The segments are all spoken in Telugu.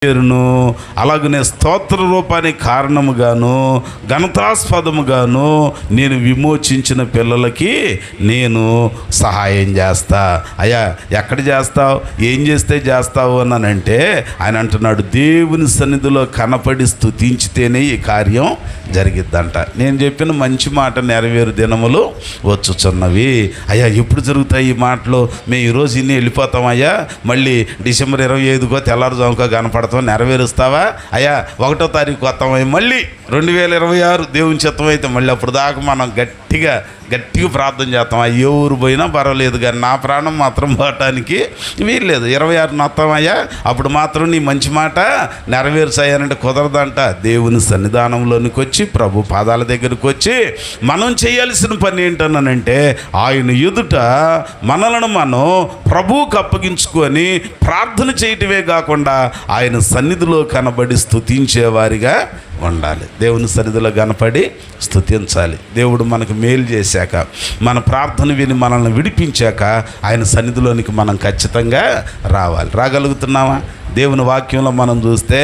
పేరును అలాగనే స్తోత్ర రూపానికి కారణముగాను ఘనతాస్పదముగాను నేను విమోచించిన పిల్లలకి నేను సహాయం చేస్తా. అయ్యా ఎక్కడ చేస్తావు, ఏం చేస్తే చేస్తావు అన్నానంటే ఆయన అంటున్నాడు, దేవుని సన్నిధిలో కనపడి స్తుతించితేనే ఈ కార్యం జరిగిద్దంట. నేను చెప్పిన మంచి మాట నెరవేరు దినములు వచ్చుచున్నవి. అయ్యా ఎప్పుడు జరుగుతాయి ఈ మాటలు? మేము ఈరోజు ఇన్ని వెళ్ళిపోతాం అయ్యా, మళ్ళీ డిసెంబర్ 25కో తెల్లారుజాముకో కనపడతాం, నెరవేరుస్తావా? అయ్యా 1వ తారీఖు వస్తామై మళ్ళీ 2026 దేవుని చిత్తం అయితే మళ్ళీ అప్పుడు దాకా మనం గట్టిగా ప్రార్థన చేస్తాం. ఏ ఊరు పోయినా పర్వాలేదు కానీ నా ప్రాణం మాత్రం పోవటానికి వీల్లేదు. 26 వస్తామయ్యా, అప్పుడు మాత్రం నీ మంచి మాట నెరవేర్చాయనంటే కుదరదంట. దేవుని సన్నిధానంలోనికి వచ్చి ప్రభు పాదాల దగ్గరికి వచ్చి మనం చేయాల్సిన పని ఏంటన్నానంటే ఆయన ఎదుట మనలను మనం ప్రభువుకు అప్పగించుకొని ప్రార్థన చేయటమే కాకుండా ఆయన సన్నిధిలో కనబడి స్తుతించేవారిగా ఉండాలి. దేవుని సన్నిధిలో కనపడి స్తుతించాలి. దేవుడు మనకు మేలు చేశాక, మన ప్రార్థన విని మనల్ని విడిపించాక ఆయన సన్నిధిలోనికి మనం ఖచ్చితంగా రావాలి. రాగలుగుతున్నావా? దేవుని వాక్యంలో మనం చూస్తే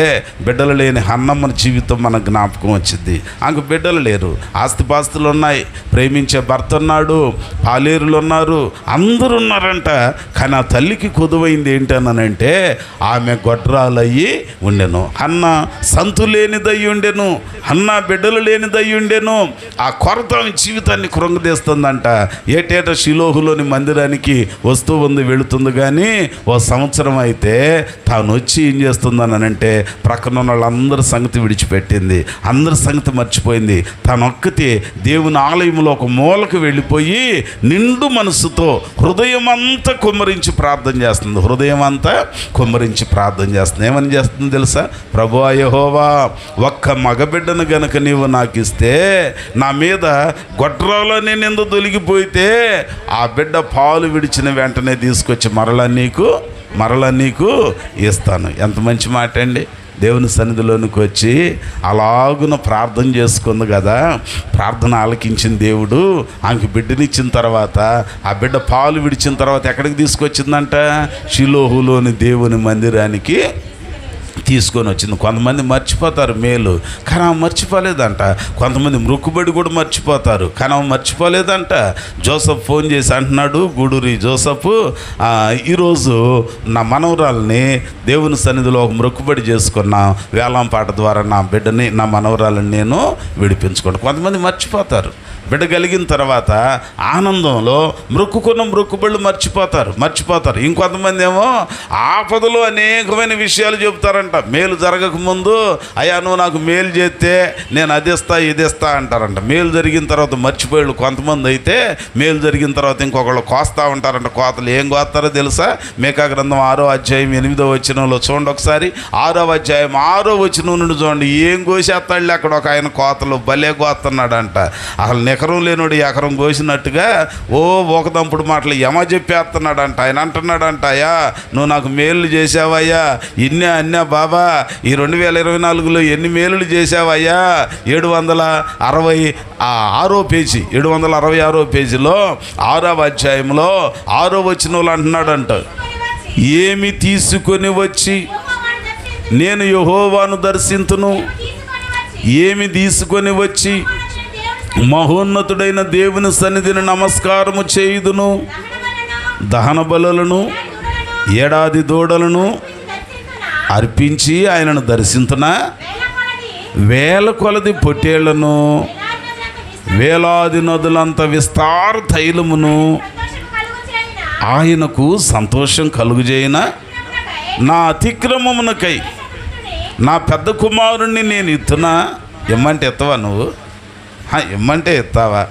బిడ్డలు లేని హన్నమ్మని జీవితం మనకు జ్ఞాపకం వచ్చింది. ఆమెకు బిడ్డలు లేరు, ఆస్తిపాస్తులు ఉన్నాయి, ప్రేమించే భర్త ఉన్నాడు, పాలేరులు ఉన్నారు, అందరూ ఉన్నారంట. కానీ ఆ తల్లికి కొదువైంది ఏంటనంటే ఆమె గొడ్రాలయ్యి ఉండెను. అన్న సంతు లేనిదయ్యి ఉండెను, అన్న బిడ్డలు లేనిదయ్యి ఉండెను. ఆ కొరత ఆమె జీవితాన్ని కృంగదీస్తుందంట. ఏటేటా షిలోహులోని మందిరానికి వస్తూ ఉంది, వెళుతుంది. కానీ ఓ సంవత్సరం అయితే తాను వచ్చి ఏం చేస్తుందనంటే ప్రక్కన ఉన్న వాళ్ళందరి సంగతి విడిచిపెట్టింది, అందరి సంగతి మర్చిపోయింది. తనొక్కతే దేవుని ఆలయంలో ఒక మూలకు వెళ్ళిపోయి నిండు మనసుతో హృదయం అంతా కుమ్మరించి ప్రార్థన చేస్తుంది. హృదయం అంతా కుమ్మరించి ప్రార్థన చేస్తుంది. ఏమని చేస్తుంది తెలుసా? ప్రభువా యెహోవా, ఒక్క మగబిడ్డను గనక నీవు నాకు ఇస్తే, నా మీద గొడ్రాలనే నింద తొలగిపోతే ఆ బిడ్డ పాలు విడిచిన వెంటనే తీసుకొచ్చి మరలా నీకు ఇస్తాను. ఎంత మంచి మాట అండి. దేవుని సన్నిధిలోనికి వచ్చి అలాగున ప్రార్థన చేసుకుంది కదా. ప్రార్థన ఆలకించిన దేవుడు ఆమెకి బిడ్డనిచ్చిన తర్వాత ఆ బిడ్డ పాలు విడిచిన తర్వాత ఎక్కడికి తీసుకొచ్చిందంట? షిలోహులోని దేవుని మందిరానికి తీసుకొని వచ్చింది. కొంతమంది మర్చిపోతారు మేలు, కానీ ఆమె మర్చిపోలేదంట. కొంతమంది మృక్కుబడి కూడా మర్చిపోతారు, కానీ ఆమె మర్చిపోలేదంట. జోసఫ్ ఫోన్ చేసి అంటున్నాడు, గూడూరి జోసఫ్, ఈరోజు నా మనవరాలని దేవుని సన్నిధిలో ఒక మృక్కుబడి చేసుకున్నా, వేలంపాట ద్వారా నా బిడ్డని, నా మనవరాలని నేను విడిపించుకోండి. కొంతమంది మర్చిపోతారు. బిడ్డ కలిగిన తర్వాత ఆనందంలో మృక్కుబళ్ళు మర్చిపోతారు. ఇంకొంతమంది ఏమో ఆపదలో అనేకమైన విషయాలు చెబుతారంట. మేలు జరగకముందు అయ్యా నువ్వు నాకు మేలు చేస్తే నేను అదిస్తా ఇదిస్తా అంటారంట. మేలు జరిగిన తర్వాత మర్చిపోయాడు. కొంతమంది అయితే మేలు జరిగిన తర్వాత ఇంకొకళ్ళు కోస్తా ఉంటారంట. కోతలు ఏం కోస్తారో తెలుసా? మీకా గ్రంథం 6వ అధ్యాయం 8వ వచనంలో చూడండి ఒకసారి. 6వ అధ్యాయం 6వ వచనం నుండి చూడండి. ఏం కోసేస్తాడులే అక్కడ ఒక ఆయన కోతలు భలే కోస్తున్నాడంట. అసలు ఎకరం లేనుడు ఎకరం కోసినట్టుగా ఒక దంపుడు మాటలు యమ చెప్పేస్తున్నాడంట. ఆయన అంటున్నాడంట, అయ్యా నువ్వు నాకు మేలు చేసావయ్యా, అన్నా బాబా ఈ 2024లో ఎన్ని మేలులు చేసావయ్యా? 766వ పేజీ 766వ పేజీలో 6వ అధ్యాయంలో 6వ వచనంలో అంటున్నాడంట, ఏమి తీసుకొని వచ్చి నేను యెహోవాను దర్శింతును, ఏమి తీసుకొని వచ్చి మహోన్నతుడైన దేవుని సన్నిధిని నమస్కారము చేయుదును, దహన బలులను ఏడాది దూడలను అర్పించి ఆయనను దర్శించునా, వేల కొలది పొట్టేళ్లను, వేలాది నదులంత విస్తార తైలమును ఆయనకు సంతోషం కలుగుజేయన, నా అతిక్రమమునకై నా పెద్ద కుమారుణ్ణి నేను ఇస్తున్నా. ఇమ్మంటే ఎత్తవా నువ్వు? ఇమ్మంటే ఎత్తావా?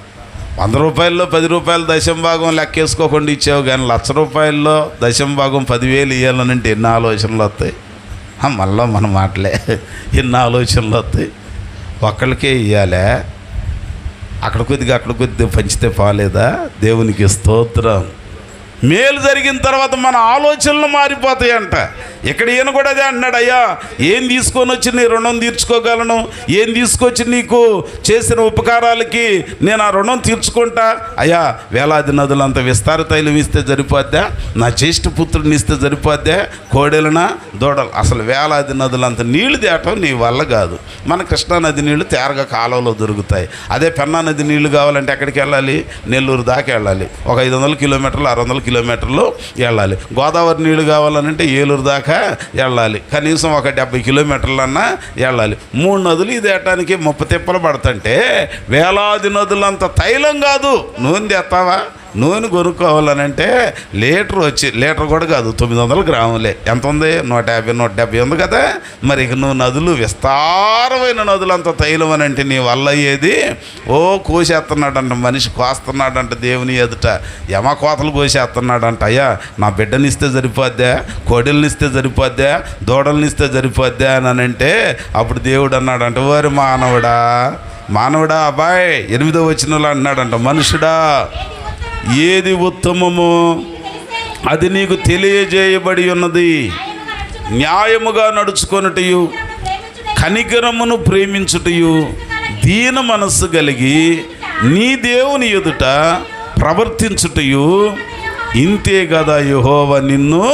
100 రూపాయల్లో 10 రూపాయలు దశంభాగం లెక్కేసుకోకుండా ఇచ్చావు, కానీ ₹1,00,000 దశంభాగం 10,000 ఇవ్వాలనంటే ఎన్ని ఆలోచనలు వస్తాయి? మళ్ళీ మన మాటలే, ఎన్ని ఆలోచనలు వస్తాయి. ఒక్కళ్ళకే ఇవ్వాలే, అక్కడ కొద్దిగా పంచితే పోలేదా? దేవునికి స్తోత్రం. మేలు జరిగిన తర్వాత మన ఆలోచనలు మారిపోతాయంట. ఇక్కడ ఈయన కూడా అదే అన్నాడు, అయ్యా ఏం తీసుకొని వచ్చి నీ రుణం తీర్చుకోగలను, ఏం తీసుకొచ్చి నీకు చేసిన ఉపకారాలకి నేను ఆ రుణం తీర్చుకుంటా? అయ్యా వేలాది నదులంత విస్తార తైలం ఇస్తే సరిపోద్దా? నా జ్యేష్ఠ పుత్రుడిని ఇస్తే సరిపోద్దా? కోడెలనా దూడలు? అసలు వేలాది నదులంత నీళ్లు తేటం నీ వల్ల కాదు. మన కృష్ణానది నీళ్లు తేరగా కాలువలో దొరుకుతాయి. అదే పెన్నా నది నీళ్లు కావాలంటే ఎక్కడికి వెళ్ళాలి? నెల్లూరు దాకా వెళ్ళాలి, ఒక 500 కిలోమీటర్లు 600 కిలోమీటర్లు వెళ్ళాలి. గోదావరి నీళ్లు కావాలంటే ఏలూరు దాకా వెళ్ళాలి, కనీసం ఒక 70 కిలోమీటర్లన్నా వెళ్ళాలి. 3 నదులు ఇది ఏటానికి 30 తిప్పలు పడుతుంటే వేలాది నదులంత తైలం కాదు నూనె తెస్తావా? నూనె కొనుక్కోవాలనంటే లీటర్ కూడా కాదు, 900 గ్రాములే. ఎంత ఉంది? 150 ఉంది కదా. మరి ఇక నువ్వు నదులు, విస్తారమైన నదులంత తైలం అని అంటే నీ వల్ల అయ్యేది? కోసేస్తున్నాడంట మనిషి, కోస్తున్నాడంట దేవుని ఎదుట, యమ కోతలు కోసేస్తున్నాడంట. అయ్యా నా బిడ్డని ఇస్తే సరిపోద్దా? కోడెల్ని ఇస్తే సరిపోద్దా? దూడల్ని ఇస్తే సరిపోద్దా అని అంటే అప్పుడు దేవుడు అన్నాడంట, ఓరి మానవుడా అబ్బాయి 8వ వచనంలో అన్నాడంట, మనుషుడా ఏది ఉత్తమమో అది నీకు తెలియజేయబడి ఉన్నది. న్యాయముగా నడుచుకొనుటయు, కనికరమును ప్రేమించుటయు, దీన మనస్సు కలిగి నీ దేవుని ఎదుట ప్రవర్తించుటయు, ఇంతే కదా యెహోవా నిన్ను.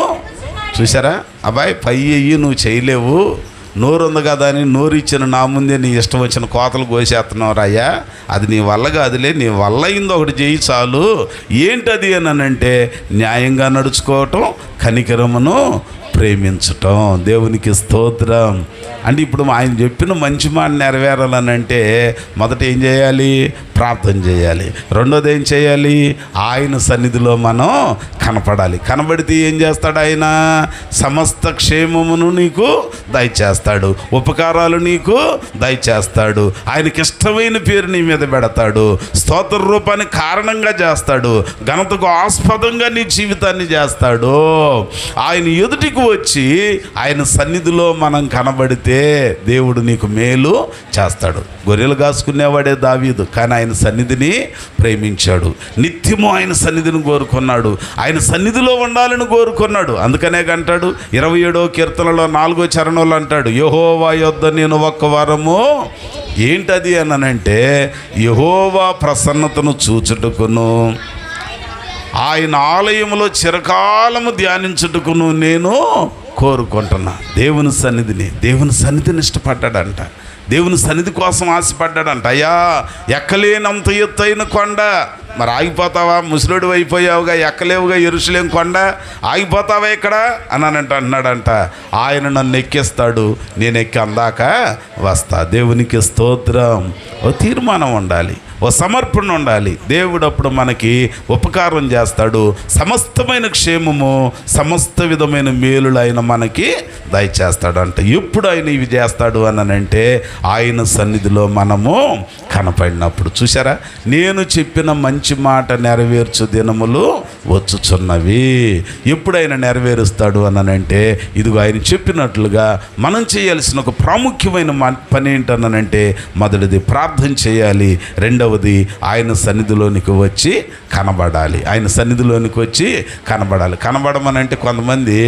చూసారా అబ్బాయి, పై అయ్యి నువ్వు చేయలేవు, నోరుంది కదా అని నోరిచ్చిన నా ముందే నీ ఇష్టం వచ్చిన కోతలు కోసేస్తున్నావు రాయ్యా, అది నీ వల్ల కాదులే, నీ వల్ల అయింది ఒకటి చేయి చాలు. ఏంటది అని అంటే న్యాయంగా నడుచుకోవటం, కనికరమును ప్రేమించటం. దేవునికి స్తోత్రం. అంటే ఇప్పుడు ఆయన చెప్పిన మంచి మాట నెరవేరాలనంటే మొదట ఏం చేయాలి? ప్రార్థన చేయాలి. రెండోది ఏం చేయాలి? ఆయన సన్నిధిలో మనం కనపడాలి. కనబడితే ఏం చేస్తాడు ఆయన? సమస్త క్షేమమును నీకు దయచేస్తాడు, ఉపకారాలు నీకు దయచేస్తాడు, ఆయనకి ఇష్టమైన పేరు నీ మీద పెడతాడు, స్తోత్ర రూపాన్ని కారణంగా చేస్తాడు, ఘనతకు ఆస్పదంగా నీ జీవితాన్ని చేస్తాడు. ఆయన ఎదుటికి వచ్చి ఆయన సన్నిధిలో మనం కనబడితే దేవుడు నీకు మేలు చేస్తాడు. గొర్రెలు కాసుకునేవాడే దావీదు, కానీ ఆయన సన్నిధిని ప్రేమించాడు. నిత్యము ఆయన సన్నిధిని కోరుకున్నాడు, ఆయన సన్నిధిలో ఉండాలని కోరుకున్నాడు. అందుకనే అంటాడు 27వ కీర్తనలో 4వ చరణంలో అంటాడు, యెహోవా యొద్ద నేను ఒక్క వారము. ఏంటది అనంటే యెహోవా ప్రసన్నతను చూచుటకును, ఆయన ఆలయంలో చిరకాలము ధ్యానించుటకును నేను కోరుకుంటున్నా. దేవుని సన్నిధిని ఇష్టపడ్డాడంట, దేవుని సన్నిధి కోసం ఆశపడ్డాడంట. అయ్యా ఎక్కలేనంత ఎత్తైన కొండ, మరి ఆగిపోతావా? ముసలోడు అయిపోయావుగా, ఎక్కలేవుగా యెరూషలేం కొండ, ఆగిపోతావా ఇక్కడ అని అన్నాడంట. ఆయన నన్ను ఎక్కిస్తాడు, నేను ఎక్కి అందాక వస్తా. దేవునికి స్తోత్రం. ఓ తీర్మానం ఉండాలి, ఓ సమర్పణ ఉండాలి. దేవుడు అప్పుడు మనకి ఉపకారం చేస్తాడు, సమస్తమైన క్షేమము, సమస్త విధమైన మేలులు ఆయన మనకి దయచేస్తాడంట. ఎప్పుడు ఆయన ఇవి చేస్తాడు అనంటే ఆయన సన్నిధిలో మనము కనపడినప్పుడు. చూసారా, నేను చెప్పిన మంచి మాట నెరవేర్చు దినములు వచ్చుచున్నవి. ఎప్పుడు ఆయన నెరవేరుస్తాడు అనంటే ఇదిగో ఆయన చెప్పినట్లుగా మనం చేయాల్సిన ఒక ప్రాముఖ్యమైన పని ఏంటనంటే మొదటిది ప్రార్థన చేయాలి, రెండవది ఆయన సన్నిధిలోనికి వచ్చి కనబడాలి. ఆయన సన్నిధిలోనికి వచ్చి కనబడమనంటే కొంతమంది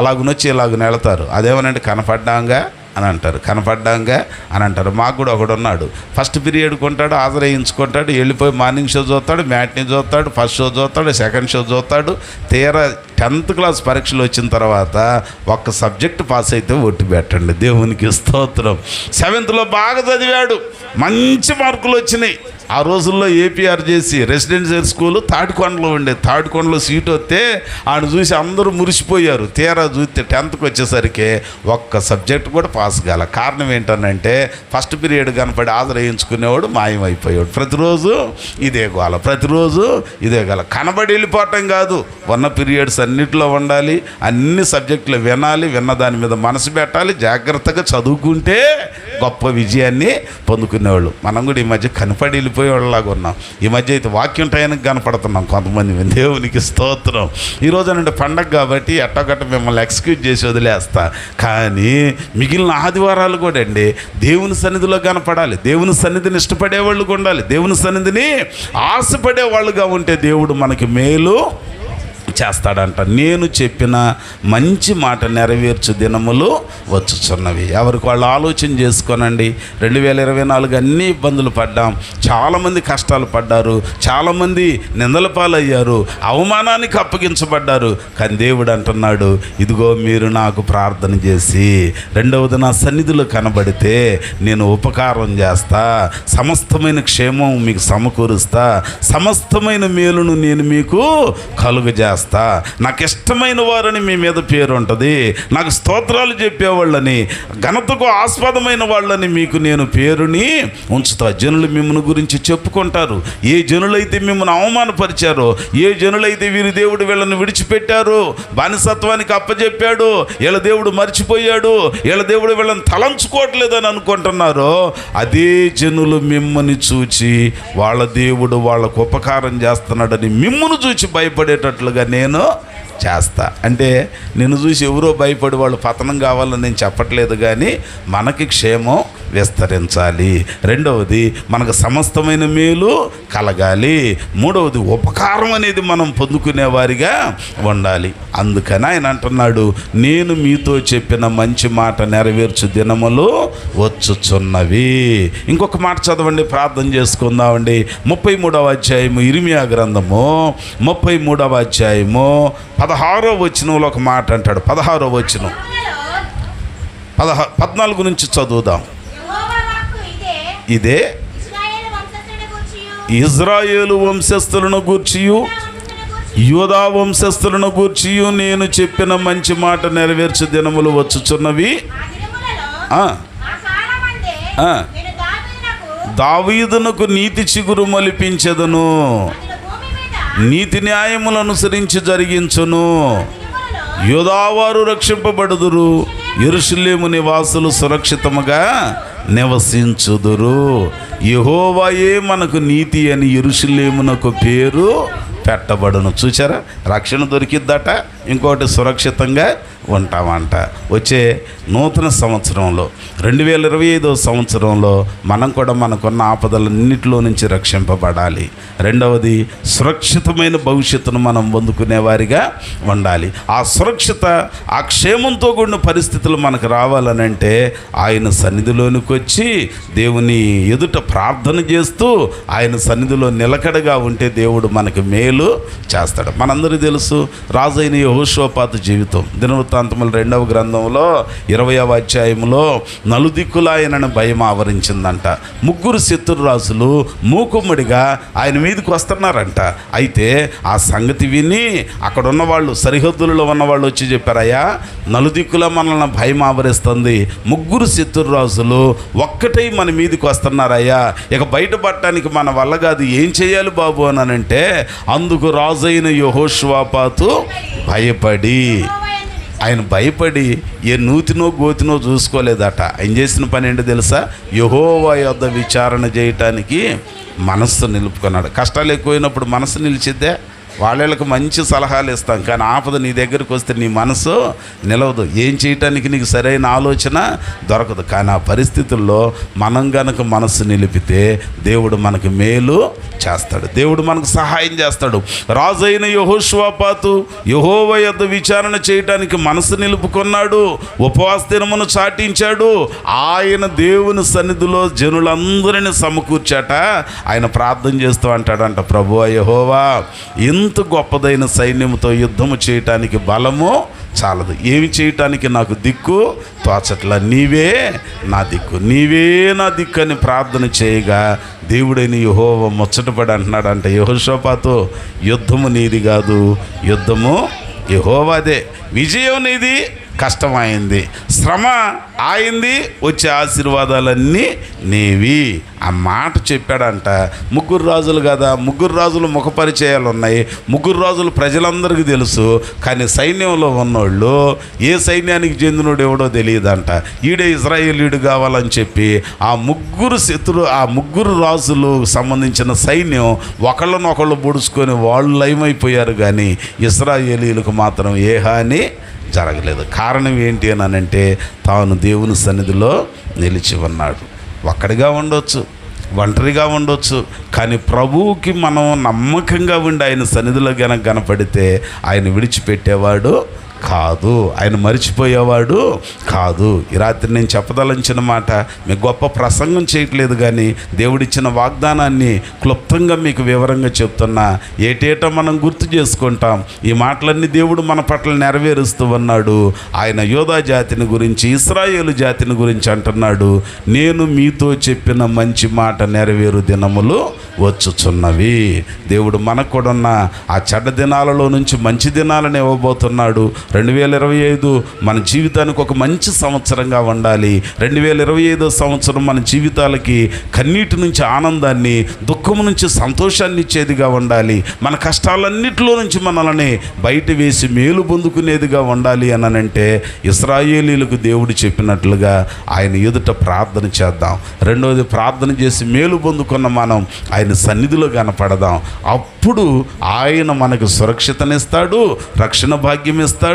అలాగునొచ్చి ఇలాగున వెళతారు. అదేమనంటే కనపడ్డాంగా అని అంటారు. మాకు కూడా ఒకడు ఉన్నాడు, ఫస్ట్ పీరియడ్ కొంటాడు, ఆదరించుకుంటాడు, వెళ్ళిపోయి మార్నింగ్ షో చూస్తాడు, మ్యాట్ని చూస్తాడు, ఫస్ట్ షో చూస్తాడు, సెకండ్ షో చూస్తాడు. తీరా 10th క్లాస్ పరీక్షలు వచ్చిన తర్వాత ఒక్క సబ్జెక్ట్ పాస్ అయితే ఒట్టు పెట్టండి. దేవునికి స్తోత్రం. 7th బాగా చదివాడు, మంచి మార్కులు వచ్చినాయి. ఆ రోజుల్లో ఏపీఆర్ చేసి రెసిడెన్షియల్ స్కూల్ తాటికొండలో ఉండేది. తాటికొండలో సీటు వస్తే ఆయన చూసి అందరూ మురిసిపోయారు. తీరా చూస్తే 10th వచ్చేసరికి ఒక్క సబ్జెక్ట్ కూడా పాస్ కాల. కారణం ఏంటనంటే ఫస్ట్ పీరియడ్ కనపడి ఆదరించుకునేవాడు మాయమైపోయాడు. ప్రతిరోజు ఇదే గోల, కనబడి వెళ్ళిపోవటం కాదు, ఉన్న పీరియడ్స్ అన్నిట్లో ఉండాలి, అన్ని సబ్జెక్టులు వినాలి, విన్న దాని మీద మనసు పెట్టాలి, జాగ్రత్తగా చదువుకుంటే గొప్ప విజయాన్ని పొందుకునేవాళ్ళు. మనం కూడా ఈ మధ్య కనపడి వెళ్ళిపోయేవాళ్ళలాగా ఉన్నాం. ఈ మధ్య అయితే వాక్యం టైంకి కనపడుతున్నాం కొంతమంది. దేవునికి స్తోత్రం. ఈరోజు అంటే పండగ కాబట్టి ఎట్టగట్ట మిమ్మల్ని ఎక్స్క్యూజ్ చేసి వదిలేస్తా, కానీ మిగిలిన ఆదివారాలు కూడా అండి దేవుని సన్నిధిలో కనపడాలి, దేవుని సన్నిధిని ఇష్టపడేవాళ్ళు ఉండాలి, దేవుని సన్నిధిని ఆశపడే వాళ్ళుగా ఉంటే దేవుడు మనకి మేలు చేస్తాడంట. నేను చెప్పిన మంచి మాట నెరవేర్చు దినములు వచ్చుచున్నవి. ఎవరికి వాళ్ళు ఆలోచన చేసుకోనండి. 2024 అన్ని ఇబ్బందులు పడ్డాం, చాలామంది కష్టాలు పడ్డారు, చాలామంది నిందల పాలయ్యారు, అవమానానికి అప్పగించబడ్డారు. కానీ దేవుడు అంటున్నాడు, ఇదిగో మీరు నాకు ప్రార్థన చేసి రెండవది నా సన్నిధిలో కనబడితే నేను ఉపకారం చేస్తా, సమస్తమైన క్షేమం మీకు సమకూరుస్తా, సమస్తమైన మేలును నేను మీకు కలుగజేస్తా, నాకు ఇష్టమైన వారని మీ మీద పేరు ఉంటుంది, నాకు స్తోత్రాలు చెప్పేవాళ్ళని, ఘనతకు ఆస్పదమైన వాళ్ళని మీకు నేను పేరుని ఉంచుతా. జనులు మిమ్మల్ని గురించి చెప్పుకుంటారు. ఏ జనులైతే మిమ్మల్ని అవమానపరిచారో, ఏ జనులైతే వీరి దేవుడు వీళ్ళని విడిచిపెట్టారో, బానిసత్వానికి అప్పచెప్పాడు, వీళ్ళ దేవుడు మర్చిపోయాడు, వీళ్ళ దేవుడు వీళ్ళని తలంచుకోవట్లేదని అనుకుంటున్నారో, అదే జనులు మిమ్మల్ని చూచి వాళ్ళ దేవుడు వాళ్ళకు ఉపకారం చేస్తున్నాడని మిమ్మల్ని చూచి భయపడేటట్లుగా నేను చేస్తా. అంటే నిన్ను చూసి ఎవరో భయపడి వాళ్ళు పతనం కావాలని నేను చెప్పట్లేదు, కానీ మనకి క్షేమం విస్తరించాలి. రెండవది మనకు సమస్తమైన మేలు కలగాలి. మూడవది ఉపకారం అనేది మనం పొందుకునే వారిగా ఉండాలి. అందుకని ఆయన అంటున్నాడు, నేను మీతో చెప్పిన మంచి మాట నెరవేర్చు దినములు వచ్చుచున్నవి. ఇంకొక మాట చదవండి, ప్రార్థన చేసుకుందామండి. 33వ అధ్యాయము ఇర్మియా గ్రంథము 33వ అధ్యాయము 16వ వచనంలో ఒక మాట అంటాడు. 16వ వచనం 14 నుంచి చదువుదాం. ఇదే ఇజ్రాయేలు వంశస్థులను గూర్చియు యూదా వంశస్థులను గూర్చియు నేను చెప్పిన మంచి మాట నెరవేర్చు దినములు వచ్చుచున్నవి. దావీదునకు నీతి చిగురు మొలిపించెదను, నీతి న్యాయములను అనుసరించి జరిగించును, యూదావారు రక్షింపబడుదురు, యెరూషలేము నివాసులు సురక్షితముగా నివసించుదురు. యెహోవాయే మనకు నీతి అని యెరూషలేమునకు పేరు పెట్టబడును. చూచారా, రక్షణ దొరికిద్దట, ఇంకోటి సురక్షితంగా ఉంటామంట. వచ్చే నూతన సంవత్సరంలో 2025వ సంవత్సరంలో మనం కూడా మనకున్న ఆపదలన్నింటిలో నుంచి రక్షింపబడాలి. రెండవది సురక్షితమైన భవిష్యత్తును మనం పొందుకునే వారిగా ఉండాలి. ఆ సురక్షిత, ఆ క్షేమంతో కూడిన పరిస్థితులు మనకు రావాలనంటే ఆయన సన్నిధిలోనికి వచ్చి దేవుని ఎదుట ప్రార్థన చేస్తూ ఆయన సన్నిధిలో నిలకడగా ఉంటే దేవుడు మనకు మేలు చేస్తాడు. మనందరికీ తెలుసు రాజైన యెహోషాపాతు జీవితం. దినవృత్తాంతముల 2వ గ్రంథంలో 20వ అధ్యాయంలో నలుదిక్కుల ఆయనను భయం ఆవరించిందంట. 3 శత్రురాజులు మూకుమ్మడిగా ఆయన మీదకి వస్తున్నారంట. అయితే ఆ సంగతి విని అక్కడ ఉన్నవాళ్ళు, సరిహద్దులలో ఉన్నవాళ్ళు వచ్చి చెప్పారయ్యా, నలుదిక్కుల మనల్ని భయం ఆవరిస్తుంది, 3 శత్రురాజులు ఒక్కటై మన మీదకి వస్తున్నారయ్యా, ఇక బయటపడటానికి మన వల్ల కాదు, ఏం చేయాలి బాబు అని అంటే, అందుకు రాజైన యెహోషాపాతు ఆయన భయపడి ఏ నూతినో గోతినో చూసుకోలేదట. ఆయన చేసిన పని ఏంటో తెలుసా? యెహోవా యొద్ద విచారణ చేయటానికి మనస్సు నిలుపుకున్నాడు. కష్టాలు ఎక్కువైనప్పుడు మనసు నిలిచిద్దే, వాళ్ళకి మంచి సలహాలు ఇస్తాం, కానీ ఆపద నీ దగ్గరికి వస్తే నీ మనసు నిలవదు, ఏం చేయటానికి నీకు సరైన ఆలోచన దొరకదు. కానీ ఆ పరిస్థితుల్లో మనం గనక మనసు నిలిపితే దేవుడు మనకు మేలు చేస్తాడు, దేవుడు మనకు సహాయం చేస్తాడు. రాజైన యెహోషాపాతు యెహోవా యొద్ద విచారణ చేయటానికి మనసు నిలుపుకున్నాడు, ఉపవాస దినమును చాటించాడు. ఆయన దేవుని సన్నిధిలో జనులందరినీ సమకూర్చాట. ఆయన ప్రార్థన చేస్తూ అంటాడంట, ప్రభువా యెహోవా, ఇంత గొప్పదైన సైన్యంతో యుద్ధము చేయటానికి బలము చాలదు, ఏమి చేయటానికి నాకు దిక్కు తోచట్ల, నీవే నా దిక్కు, నీవే నా దిక్కు అని ప్రార్థన చేయగా దేవుడైన యెహోవా ముచ్చటపడి అంటున్నాడంట, యెహోషాపాతు, యుద్ధము నీది కాదు, యుద్ధము యెహోవాదే, విజయం నీది, కష్టమైంది, శ్రమ ఆయింది, వచ్చే ఆశీర్వాదాలన్నీ నీవి. ఆ మాట చెప్పాడంట. 3 రాజులు కదా, 3 రాజులు ముఖపరిచయాలు ఉన్నాయి, 3 రాజులు ప్రజలందరికీ తెలుసు, కానీ సైన్యంలో ఉన్నోళ్ళు ఏ సైన్యానికి చెందినోడు ఎవడో తెలియదంట. ఈడే ఇజ్రాయేలీయుడు కావాలని చెప్పి ఆ 3 రాజులు సంబంధించిన సైన్యం ఒకళ్ళనొకళ్ళు పొడుచుకొని వాళ్ళు లయమైపోయారు, కానీ ఇశ్రాయేలీయులకు మాత్రం ఏ హాని జరగలేదు. కారణం ఏంటి అని అంటే, తాను దేవుని సన్నిధిలో నిలిచి ఉన్నాడు. ఒక్కడిగా ఉండొచ్చు, ఒంటరిగా ఉండొచ్చు, కానీ ప్రభువుకి మనం నమ్మకంగా ఉండి ఆయన సన్నిధిలో గనక కనపడితే ఆయన విడిచిపెట్టేవాడు కాదు, ఆయన మరిచిపోయేవాడు కాదు. ఈ రాత్రి నేను చెప్పదలించిన మాట మీకు గొప్ప ప్రసంగం చేయట్లేదు, కానీ దేవుడిచ్చిన వాగ్దానాన్ని క్లుప్తంగా మీకు వివరంగా చెప్తున్నా. ఏటేటా మనం గుర్తు చేసుకుంటాం. ఈ మాటలన్నీ దేవుడు మన పట్ల నెరవేరుస్తూ ఉన్నాడు. ఆయన యోధా జాతిని గురించి, ఇశ్రాయేలు జాతిని గురించి అంటున్నాడు, నేను మీతో చెప్పిన మంచి మాట నెరవేరు దినములు వచ్చుచున్నవి. దేవుడు మనకు కూడా ఉన్న ఆ చెడ్డ దినాలలో నుంచి మంచి దినాలను ఇవ్వబోతున్నాడు. 2025 మన జీవితానికి ఒక మంచి సంవత్సరంగా ఉండాలి. 2025 సంవత్సరం మన జీవితాలకి కన్నీటి నుంచి ఆనందాన్ని, దుఃఖము నుంచి సంతోషాన్ని ఇచ్చేదిగా ఉండాలి. మన కష్టాలన్నిటిలో నుంచి మనల్ని బయట వేసి మేలు పొందుకునేదిగా ఉండాలి అనంటే ఇశ్రాయేలీలకు దేవుడు చెప్పినట్లుగా ఆయన ఎదుట ప్రార్థన చేద్దాం. రెండవది, ప్రార్థన చేసి మేలు పొందుకున్న మనం ఆయన సన్నిధిలో కనపడదాం. అప్పుడు ఆయన మనకు సురక్షితనిస్తాడు, రక్షణ భాగ్యం ఇస్తాడు.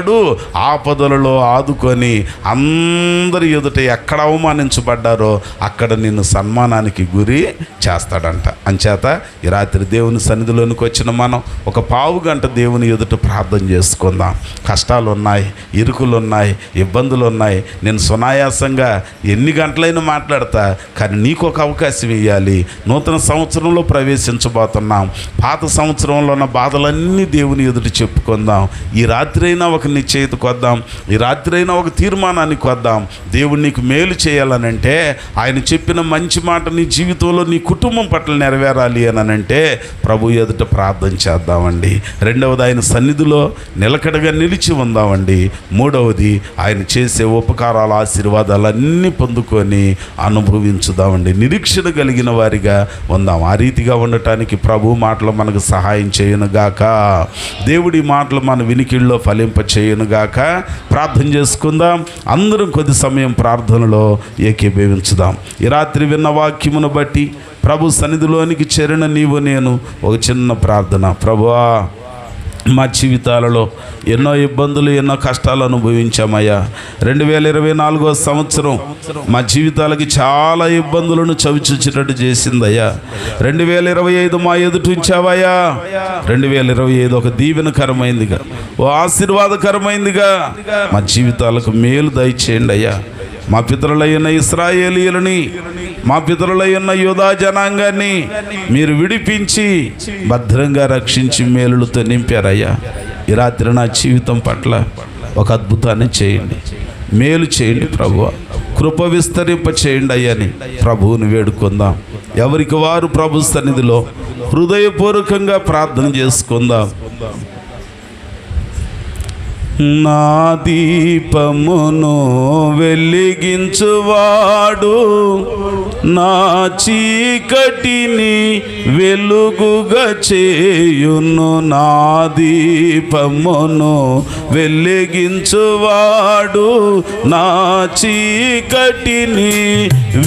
ఆపదలలో ఆదుకొని అందరి ఎదుట ఎక్కడ అవమానించబడ్డారో అక్కడ నిన్ను సన్మానానికి గురి చేస్తాడంట. అంచేత ఈ రాత్రి దేవుని సన్నిధిలోనికి వచ్చిన మనం ఒక పావు గంట దేవుని ఎదుట ప్రార్థన చేసుకుందాం. కష్టాలు ఉన్నాయి, ఇరుకులు ఉన్నాయి, ఇబ్బందులు ఉన్నాయి. నేను సునాయాసంగా ఎన్ని గంటలైనా మాట్లాడతా, కానీ నీకు ఒక అవకాశం ఇవ్వాలి. నూతన సంవత్సరంలో ప్రవేశించబోతున్నాం. పాత సంవత్సరంలో ఉన్న బాధలన్నీ దేవుని ఎదుట చెప్పుకుందాం. ఈ రాత్రి అయినా ఒక నిశ్చయితకు వద్దాం, ఈ రాత్రి అయినా ఒక తీర్మానానికి వద్దాం. దేవుడు నీకు మేలు చేయాలనంటే, ఆయన చెప్పిన మంచి మాట నీ జీవితంలో, నీ కుటుంబం పట్ల నెరవేరాలి అనంటే ప్రభు ఎదుట ప్రార్థన చేద్దామండి. రెండవది, ఆయన సన్నిధిలో నిలకడగా నిలిచి ఉందామండి. మూడవది, ఆయన చేసే ఉపకారాల ఆశీర్వాదాలన్నీ పొందుకొని అనుభవించుదామండి. నిరీక్షణ కలిగిన వారిగా ఉందాం. ఆ రీతిగా ఉండటానికి ప్రభు మాటలు మనకు సహాయం చేయునుగాక. దేవుడి మాటలు మన వినికిడిలో ఫలింప చేయునుగాక. ప్రార్థన చేసుకుందాం. అందరం కొద్ది సమయం ప్రార్థనలో ఏకీభవించుదాం. ఈ రాత్రి విన్న వాక్యమును బట్టి ప్రభు సన్నిధిలోనికి చేరిన నీవు నేను ఒక చిన్న ప్రార్థన. ప్రభువా, మా జీవితాలలో ఎన్నో ఇబ్బందులు, ఎన్నో కష్టాలు అనుభవించామయ్యా. 2024 సంవత్సరం మా జీవితాలకి చాలా ఇబ్బందులను చవిచూచేటట్టు చేసిందయ్యా. 2025 మా ఎదుట ఉంచావయ్యా. 2025 ఒక దీవెనకరమైందిగా, ఓ ఆశీర్వాదకరమైందిగా మా జీవితాలకు మేలు దయచేయండి అయ్యా. మా పితరులైన ఇశ్రాయేలీయులని, మా పితరులైన యోధా జనాంగాన్ని మీరు విడిపించి భద్రంగా రక్షించి మేలులతో నింపారయ్యా. ఈ రాత్రి నా జీవితం పట్ల ఒక అద్భుతాన్ని చేయండి, మేలు చేయండి ప్రభువా. కృప విస్తరింప చేయండి అయ్యని ప్రభువుని వేడుకుందాం. ఎవరికి వారు ప్రభు సన్నిధిలో హృదయపూర్వకంగా ప్రార్థన చేసుకుందాం. నా దీపమును వెలిగించువాడు నా చీకటిని వెలుగుగా చేయును. నా దీపమును వెలిగించువాడు నా చీకటిని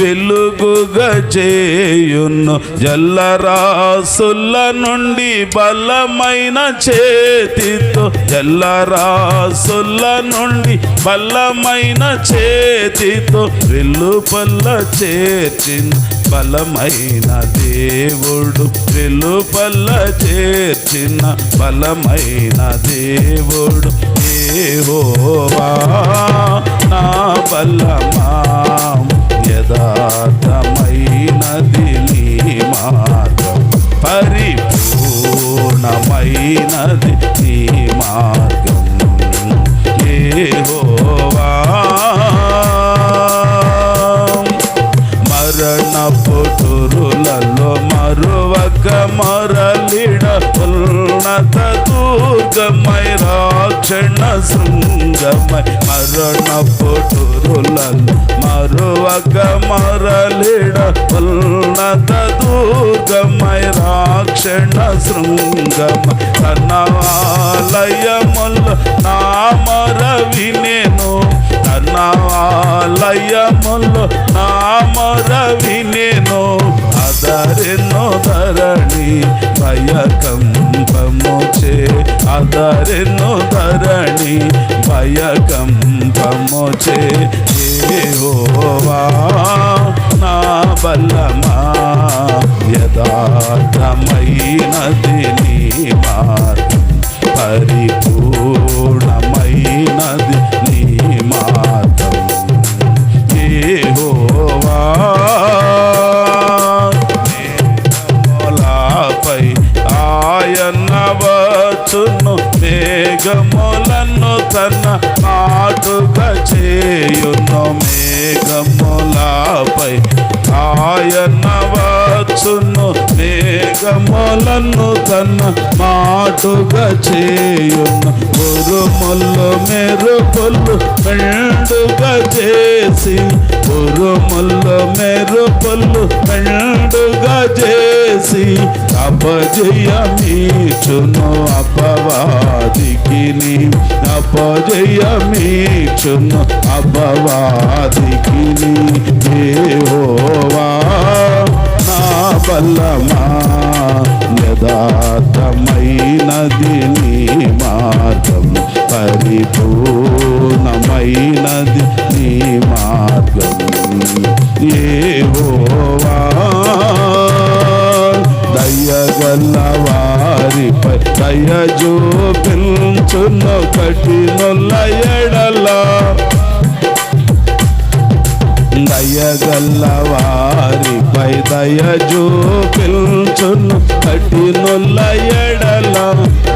వెలుగుగా చేయును. జల్లరాసుల నుండి బలమైన చేతితో, జల్లరాసుల నుండి బలమైన చేతితో వెలుపల చేర్చిన బలమైన దేవుడు, వెలుపల చేర్చిన బలమైన దేవుడు యెహోవా నా బలమా. యథార్థమైనది నీ మార్గం, పరిపూర్ణమైనది నీ మార్గం యెహోవా. మరణపు తురులలో మరువక మరలిడ ఉన్నత దుర్గమై రాక్షణ శృంగమై. మరణపు తురులలో మరువక మరలిడ ఉన్నత దుర్గమై రాక్షణ శృంగమై. తన ఆలయములో నా మొర వినెను, తన ఆలయములో నా మొర వినెను. అదరెను ధరణి భయకంపము చే, అదరెను ధరణి భయకంపము చే. యెహోవా నా బలమా, యథార్థమైనది నీ మార్గం, పరిపూర్ణమైనది నీ మార్గం. యెహోవా మేఘములపై ఆయన వచ్చును, మేఘములను తన నాటుగా చేయును. మేఘములపై ఆయన వచ్చును, మేఘములను తన మాటుగా చేయును. ఉరుములు మెరుపులు మెండుగా చేసి, ఉరుములు మెరుపులు మెండుగా చేసి, అపజయమీచును అపవాదికి, అపజయమీచును అపవాదికి. యెహోవా నా బలమా, యథార్థమైనది నీ మార్గం, పరిపూర్ణమైనది నీ మార్గం. యెహోవా దయగల వారిపై దయ చూపించును, కఠినుల ఎడల దయగల వారిపై దయ చూపించును, కఠినుల ఎడల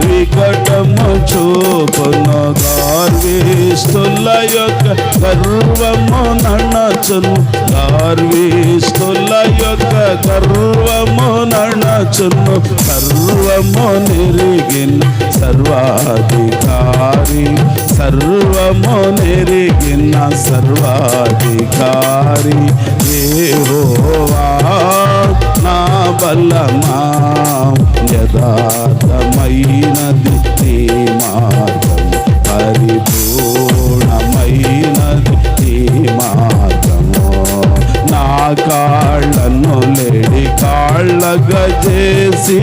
వికటము చూపును. గర్విష్ఠుల యొక్క గర్వము నణచును, గర్విష్ఠుల యొక్క గర్వము నణచును. సర్వము నెరిగిన సర్వాధికారి, సర్వము నెరిగిన సర్వాధికారి. యెహోవా నా బలమా, యథార్థమైనది నీ మార్గం, పరిపూర్ణమైనది నీ మార్గము. నా కాళ్ళను లేడి కాళ్ళగా చేసి,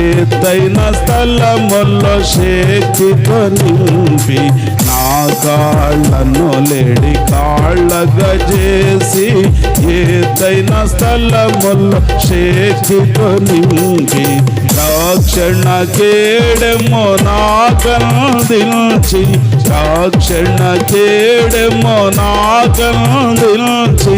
ఎత్తైన స్థలముల్లో శక్తితో నింపి, నా కాళ్ళను లేడి కాళ్ళగా చేసి, ఎత్తైన స్థలముల్లో శక్తితో నింపి, రక్షణ కేడెమో నాకందించి, రక్షణ కేడెమో నాకందించి,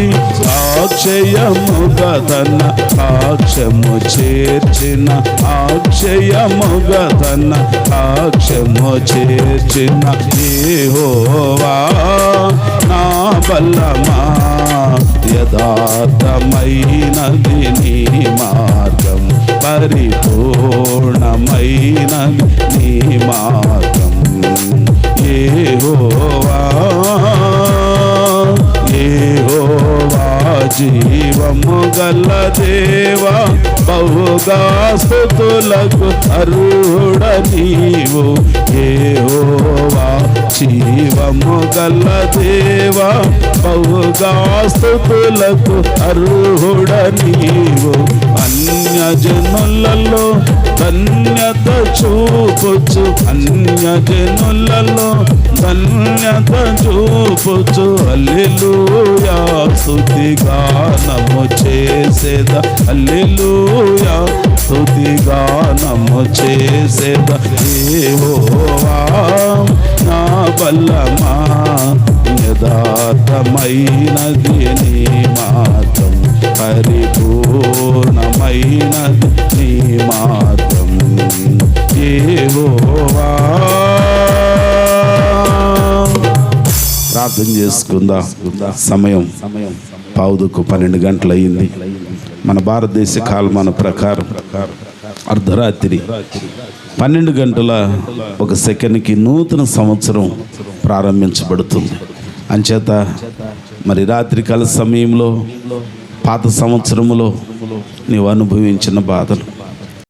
అక్షయముగా తన సాక్ష్యము చేర్చిన, అక్షయముగా తన సాక్ష్యము చేర్చిన. యెహోవా నా బలమా, యథార్థమైనది నీ మార్గం, పరిపూర్ణమైనది నీ మార్గం. యెహోవా యెహోవా జీవము గల దేవా, బహుగా స్తుతులకు అర్హుడ నీవు. యెహోవా జీవము గల దేవా, బహుగా స్తుతులకు అర్హుడ నీవు. అన్యజనులలో ధన్యత చూపుచు, అన్యజనులలో ధన్యత చూపుచు, హల్లెలూయా స్తుతి గానము చేసేద, హల్లెలూయా స్తుతి గానము చేసేద. యెహోవా నా బలమా, యథార్థమైనది నీ మార్గం, పరిపూర్ణమైనది నీ మార్గం. యెహోవా. ప్రార్థన చేసుకుందాం. సమయం పావుదుకు 12 గంటలు అయింది. మన భారతదేశ కాలమాన ప్రకారం అర్ధరాత్రి 12 గంటల 1 సెకండ్కి నూతన సంవత్సరం ప్రారంభించబడుతుంది. అంచేత మరి రాత్రికాల సమయంలో పాత సంవత్సరములో నీవు అనుభవించిన బాధలు,